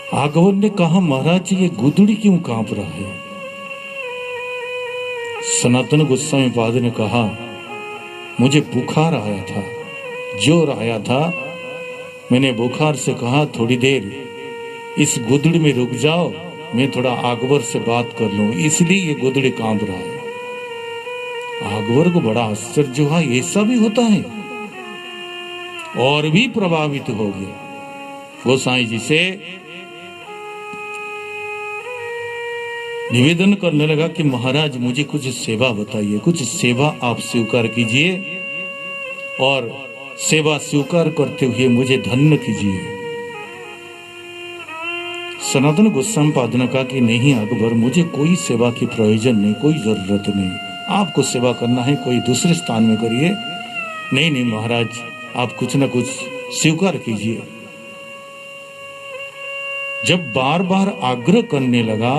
आगवर ने कहा, महाराज ये गुदड़ी क्यों कांप रहा है? सनातन गोस्वामी पाद ने कहा, मुझे बुखार आया था, जोर आया था। मैंने बुखार से कहा थोड़ी देर इस गुदड़ी में रुक जाओ, मैं थोड़ा आगवर से बात कर लूं, इसलिए ये गुदड़ी कांप रहा है। आगवर को बड़ा आश्चर्य हुआ, ऐसा भी होता है, और भी प्रभावित हो गए। गोसाई जी से निवेदन करने लगा कि महाराज मुझे कुछ सेवा बताइए, कुछ सेवा आप स्वीकार कीजिए और सेवा स्वीकार करते हुए मुझे धन्य कीजिए। सनातन गोस्वामी पाद ने कहा कि नहीं अकबर, मुझे कोई सेवा की प्रयोजन नहीं, कोई जरूरत नहीं, आपको सेवा करना है कोई दूसरे स्थान में करिए। नहीं नहीं महाराज, आप कुछ ना कुछ स्वीकार कीजिए। जब बार बार आग्रह करने लगा,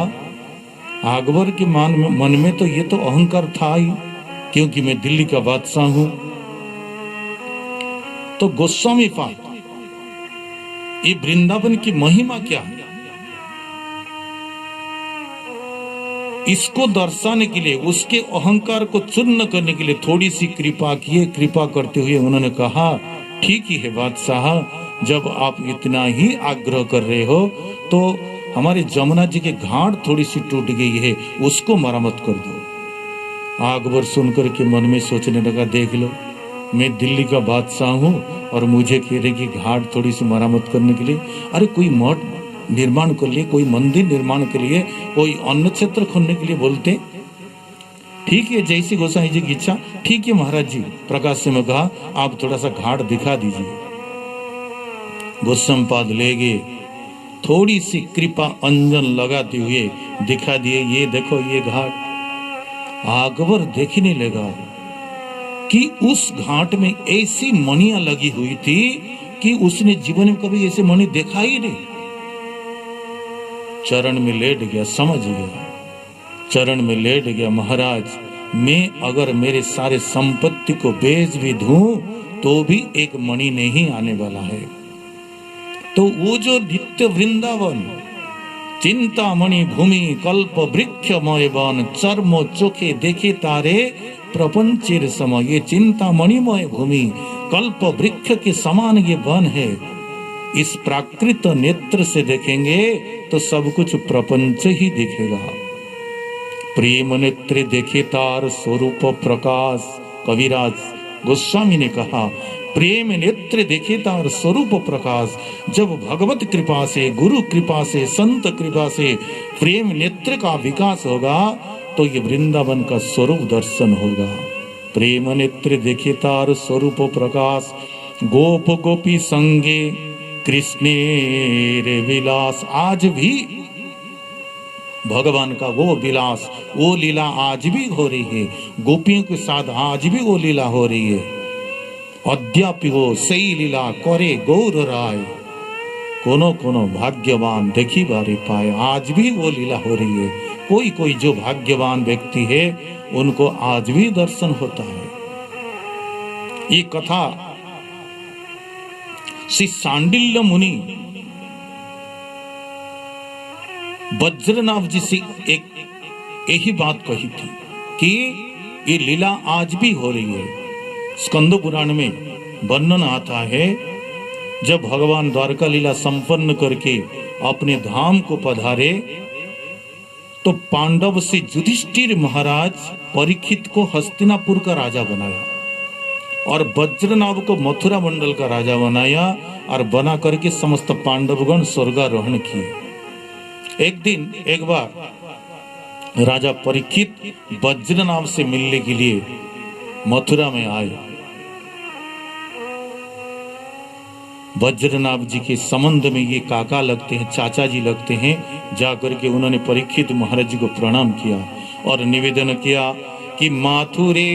अकबर के मन में तो ये तो अहंकार था ही, क्योंकि मैं दिल्ली का बादशाह हूं। तो गोस्वामी पाद, ये वृंदावन की महिमा क्या है, इसको दर्शाने के लिए, उसके अहंकार को चूर्ण करने के लिए थोड़ी सी कृपा किए। कृपा करते हुए उन्होंने कहा, ठीक ही है बादशाह, जब आप इतना ही आग्रह कर रहे हो तो हमारे जमुना जी के घाट थोड़ी सी टूट गई है, उसको मरम्मत कर दो। अकबर सुनकर के मन में सोचने लगा, देख लो, मैं दिल्ली का बादशाह हूँ और मुझे कह रहे कि घाट थोड़ी सी मरम्मत करने के लिए। अरे कोई मठ निर्माण के लिए, कोई मंदिर निर्माण के लिए, कोई अन्न क्षेत्र खोलने के लिए बोलते। ठीक है, जैसी गोसाई जी की इच्छा। ठीक है महाराज जी, प्रकाश से मैं कहा आप थोड़ा सा घाट दिखा दीजिए। गोस्वामी पाद ले गए, थोड़ी सी कृपा अंजन लगाते हुए दिखा दिए, ये देखो ये घाट। अकबर देखने लगा कि उस घाट में ऐसी मणियां लगी हुई थी कि उसने जीवन में कभी ऐसे मणि देखा ही नहीं। चरण में लेट गया, समझ गया, चरण में लेट गया, महाराज मैं अगर मेरे सारे संपत्ति को बेच भी दूं तो भी एक मणि नहीं आने वाला है। तो वो जो नित्य वृंदावन, चिंतामणि भूमि, कल्प वृक्षमय वन, चर्म चोखे देखे तारे प्रपंचेर समय, ये चिंतामणिमय भूमि, कल्प वृक्ष के समान ये वन है। इस प्राकृत नेत्र से देखेंगे तो सब कुछ प्रपंच ही दिखेगा। प्रेम नेत्र देखे तार स्वरूप प्रकाश। कविराज गोस्वामी ने कहा, प्रेम नेत्र देखे तार स्वरूप प्रकाश। जब भगवत कृपा से, गुरु कृपा से, संत कृपा से प्रेम नेत्र का विकास होगा तो ये वृंदावन का स्वरूप दर्शन होगा। प्रेम नेत्र देखे तार स्वरूप प्रकाश। गोप गोपी संगे कृष्णे रे विलास। आज भी भगवान का वो विलास, वो लीला आज भी हो रही है। गोपियों के साथ आज भी वो लीला हो रही है। अद्यापि वो सही लीला करे गौर राय, कोनो कोनो भाग्यवान देखी बारी पाए। आज भी वो लीला हो रही है। कोई कोई जो भाग्यवान व्यक्ति है उनको आज भी दर्शन होता है। ये कथा श्री सांडिल्य मुनि वज्रनाभ जी से एक यही बात कही थी कि ये लीला आज भी हो रही है। स्कंद पुराण में वर्णन आता है, जब भगवान द्वारका लीला संपन्न करके अपने धाम को पधारे तो पांडव से युधिष्ठिर महाराज परीक्षित को हस्तिनापुर का राजा बनाया और वज्रनाभ को मथुरा मंडल का राजा बनाया और बना करके समस्त पांडवगण स्वर्गारोहण किए। एक दिन एक बार राजा परीक्षित वज्रनाभ से मिलने के लिए मथुरा में आए। वज्रनाभ जी के संबंध में ये काका लगते हैं, चाचा जी लगते हैं। जाकर के उन्होंने परीक्षित महाराज जी को प्रणाम किया और निवेदन किया कि माथुरे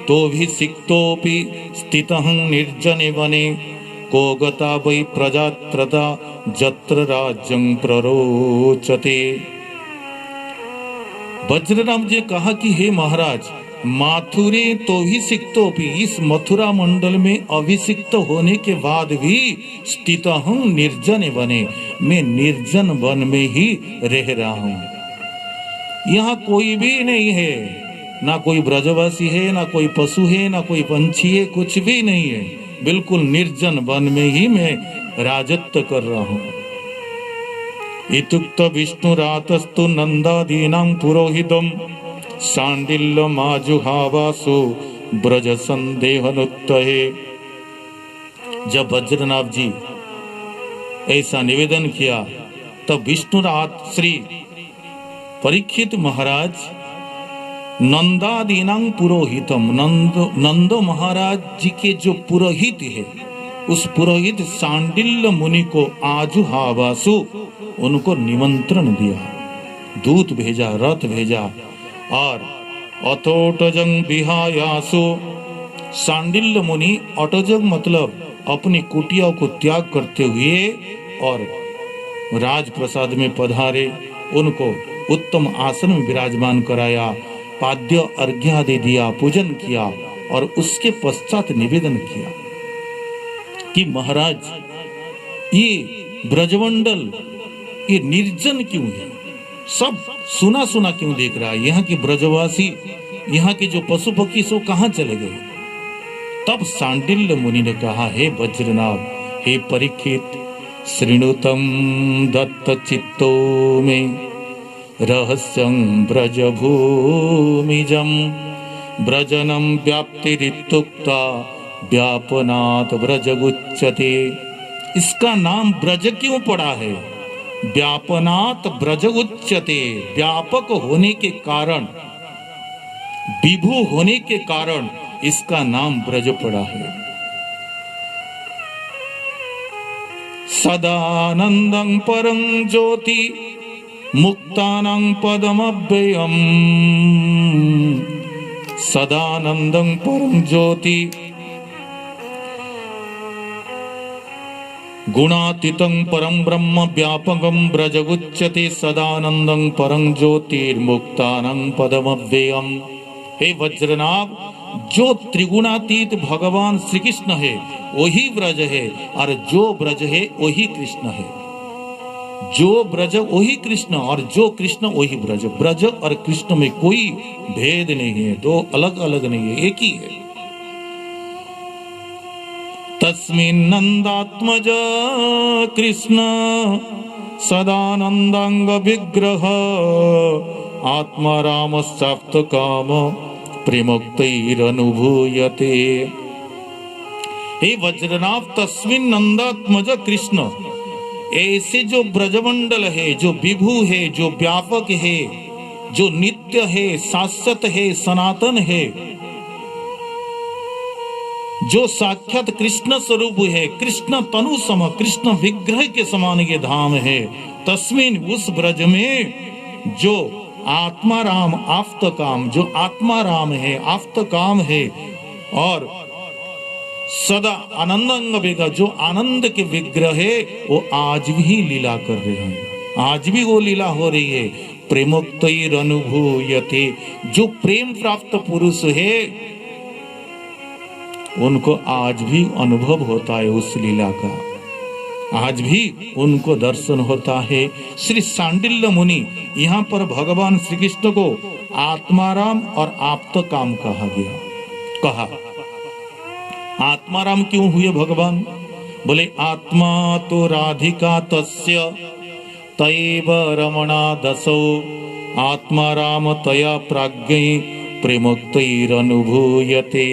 तो भी सिक्तोपि स्थितः निर्जने वने को गता वै प्रजात्रता जत्र राज्यं प्ररोचते। वज्रनाभ जी कहा कि हे महाराज, माथुरे तो अभिषिक्तोपि, इस मथुरा मंडल में अभिषिक्त होने के बाद भी स्थित हूँ निर्जन वने, मैं निर्जन वन में ही रह रहा हूँ। यहाँ कोई भी नहीं है, ना कोई ब्रजवासी है, ना कोई पशु है, ना कोई पंछी है, कुछ भी नहीं है। बिल्कुल निर्जन वन में ही मैं राजत्व कर रहा हूँ। इत्युक्त विष्णुरातस्तु नंदादीनां पुरोहितम् सांडिल्यमाजुहावासु ब्रज संदेहनुत्तहे। जब वज्रनाभ जी ऐसा निवेदन किया तब विष्णुरात श्री परीक्षित महाराज नंदादीनां पुरोहितम, नंद महाराज जी के जो पुरोहित है, उस पुरोहित सांडिल्य मुनि को आजुहावासु, उनको निमंत्रण दिया, दूत भेजा, रथ भेजा। और अतोटजंग विहायासु, सांडिल्य मुनि, अटोजग मतलब अपनी कुटिया को त्याग करते हुए और राजप्रसाद में पधारे, उनको उत्तम आसन में विराजमान कराया, पाद्य अर्घ्य दे दिया, पूजन किया और उसके पश्चात निवेदन किया कि महाराज ये ब्रजमंडल ये निर्जन क्यों है, सब सुना सुना क्यों देख रहा है, यहाँ के ब्रजवासी, यहाँ के जो पशु पक्षी सो कहाँ चले गए। तब सांडिल्य मुनि ने कहा, हे वज्रनाभ, हे परीक्षित, श्रृणुतम दत्त चित्तो में रहस्यं ब्रजभूमिजं ब्रजनं व्याप्तिरित्युक्ता व्यापनात् ब्रजगुच्यते। इसका नाम ब्रज क्यों पड़ा है? व्यापनात् ब्रजगुच्यते, व्यापक होने के कारण, विभु होने के कारण इसका नाम ब्रज पड़ा है। सदानंदं परं ज्योति मुक्तानां पदमव्ययम्, सदानंदं परं ज्योति गुणातीतं परं ब्रह्म व्यापकं ब्रजगुच्यते, सदानंदं परं ज्योतिर्मुक्तानां पदमव्ययम्। हे वज्रनाभ, जो त्रिगुणातीत भगवान श्री कृष्ण है वही ब्रज है, और जो ब्रज है वही कृष्ण है। जो ब्रज वही कृष्ण और जो कृष्ण वही ब्रज। ब्रज और कृष्ण में कोई भेद नहीं है, दो अलग अलग नहीं है, एक ही है। तस्मिन् नंदात्मज कृष्ण सदानंदांग विग्रह आत्मा राम सप्त काम प्रेमोक्तैरनुभूयते। हे वज्रनाभ, तस्मिन् नंदात्मज कृष्ण, ऐसे जो ब्रजमंडल है, जो विभु है, जो व्यापक है, जो नित्य है, शाश्वत है, सनातन है, जो साक्षात कृष्ण स्वरूप है, कृष्ण तनु सम, कृष्ण विग्रह के समान ये धाम है। तस्मिन, उस ब्रज में जो आत्मा राम आप्त काम, जो आत्मा राम है, आप्त काम है, और सदा आनंद बेगा, जो आनंद के विग्रह है, वो आज भी लीला कर रहे हैं, आज भी वो लीला हो रही है। प्रेमोक्तैर अनुभूयते, जो प्रेम प्राप्त पुरुष है उनको आज भी अनुभव होता है उस लीला का, आज भी उनको दर्शन होता है। श्री सांडिल्य मुनि, यहाँ पर भगवान श्री कृष्ण को आत्माराम और आप्त काम कहा गया। कहा आत्माराम क्यों हुए भगवान? बोले आत्मा तो राधिका तस्य तैव रमणा दसो, आत्माराम तया प्राज्ञै प्रेमोक्तैरनुभूयते।